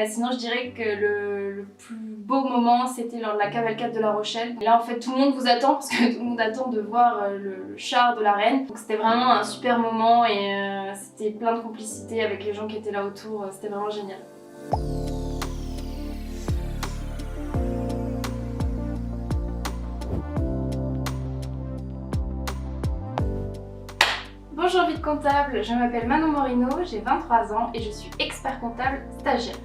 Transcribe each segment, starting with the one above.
Sinon je dirais que le plus beau moment c'était lors de la cavalcade de La Rochelle. Et là en fait tout le monde vous attend parce que tout le monde attend de voir le char de la reine. Donc c'était vraiment un super moment et c'était plein de complicité avec les gens qui étaient là autour, c'était vraiment génial. Bonjour Vite Comptable, je m'appelle Manon Morino, j'ai 23 ans et je suis expert comptable stagiaire.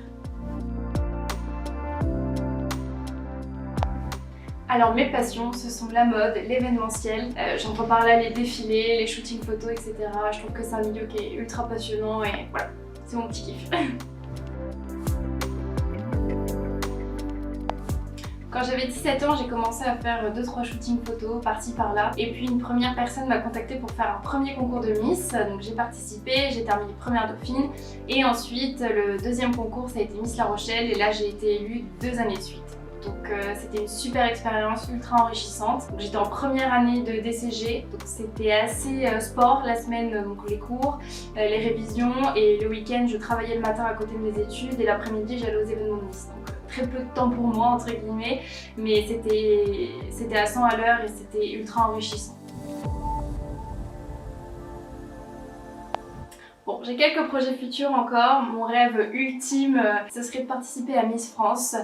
Alors mes passions, ce sont la mode, l'événementiel, j'entends par là les défilés, les shootings photos, etc. Je trouve que c'est un milieu qui est ultra passionnant et voilà, c'est mon petit kiff. Quand j'avais 17 ans, j'ai commencé à faire 2-3 shootings photos par-ci par-là. Et puis une première personne m'a contactée pour faire un premier concours de Miss. Donc j'ai participé, j'ai terminé première dauphine. Et ensuite, le deuxième concours, ça a été Miss La Rochelle. Et là, j'ai été élue 2 années de suite. Donc c'était une super expérience, ultra enrichissante. J'étais en première année de DCG, donc c'était assez sport la semaine, donc les cours, les révisions, et le week-end je travaillais le matin à côté de mes études et l'après-midi j'allais aux événements de Miss. Donc très peu de temps pour moi entre guillemets, mais c'était à 100 à l'heure et c'était ultra enrichissant. Bon, j'ai quelques projets futurs encore. Mon rêve ultime, ce serait de participer à Miss France.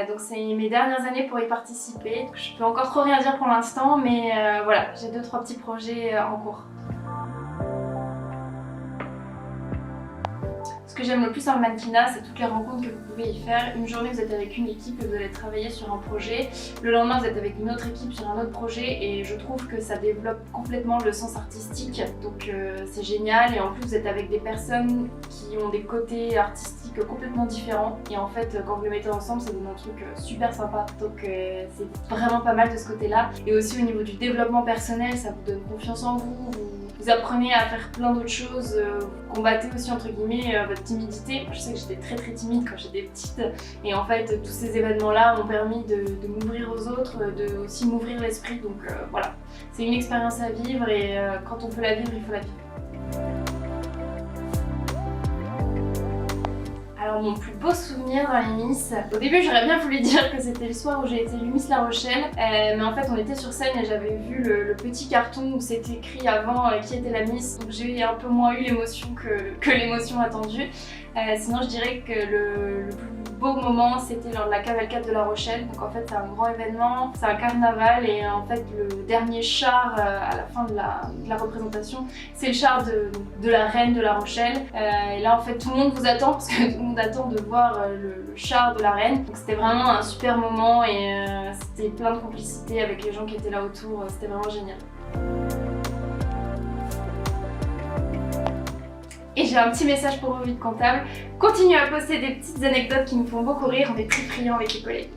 Donc c'est mes dernières années pour y participer. Je peux encore trop rien dire pour l'instant, mais voilà, j'ai 2-3 petits projets en cours. Ce que j'aime le plus dans le mannequinat, c'est toutes les rencontres que vous pouvez y faire. Une journée, vous êtes avec une équipe et vous allez travailler sur un projet. Le lendemain, vous êtes avec une autre équipe sur un autre projet et je trouve que ça développe complètement le sens artistique. Donc c'est génial et en plus, vous êtes avec des personnes qui ont des côtés artistiques complètement différents. Et en fait, quand vous les mettez ensemble, ça donne un truc super sympa. Donc c'est vraiment pas mal de ce côté-là. Et aussi au niveau du développement personnel, ça vous donne confiance en vous. Vous apprenez à faire plein d'autres choses, vous combattez aussi entre guillemets votre timidité. Moi, je sais que j'étais très timide quand j'étais petite et en fait tous ces événements-là m'ont permis de m'ouvrir aux autres, de aussi m'ouvrir l'esprit. Donc voilà, c'est une expérience à vivre et quand on peut la vivre, il faut la vivre. Alors mon plus beau souvenir dans les Miss, au début j'aurais bien voulu dire que c'était le soir où j'ai été élue Miss La Rochelle, mais en fait on était sur scène et j'avais vu le petit carton où c'était écrit avant qui était la Miss, donc j'ai un peu moins eu l'émotion que l'émotion attendue. Sinon je dirais que le plus beau moment c'était lors de la cavalcade de La Rochelle, donc en fait c'est un grand événement, c'est un carnaval et en fait le dernier char à la fin de la représentation c'est le char de la reine de La Rochelle et là en fait tout le monde vous attend parce que tout le monde attend de voir le char de la reine, donc c'était vraiment un super moment et c'était plein de complicité avec les gens qui étaient là autour, c'était vraiment génial. Et j'ai un petit message pour vous Vite Comptable, continuez à poster des petites anecdotes qui nous font beaucoup rire, on est très friands avec les collègues.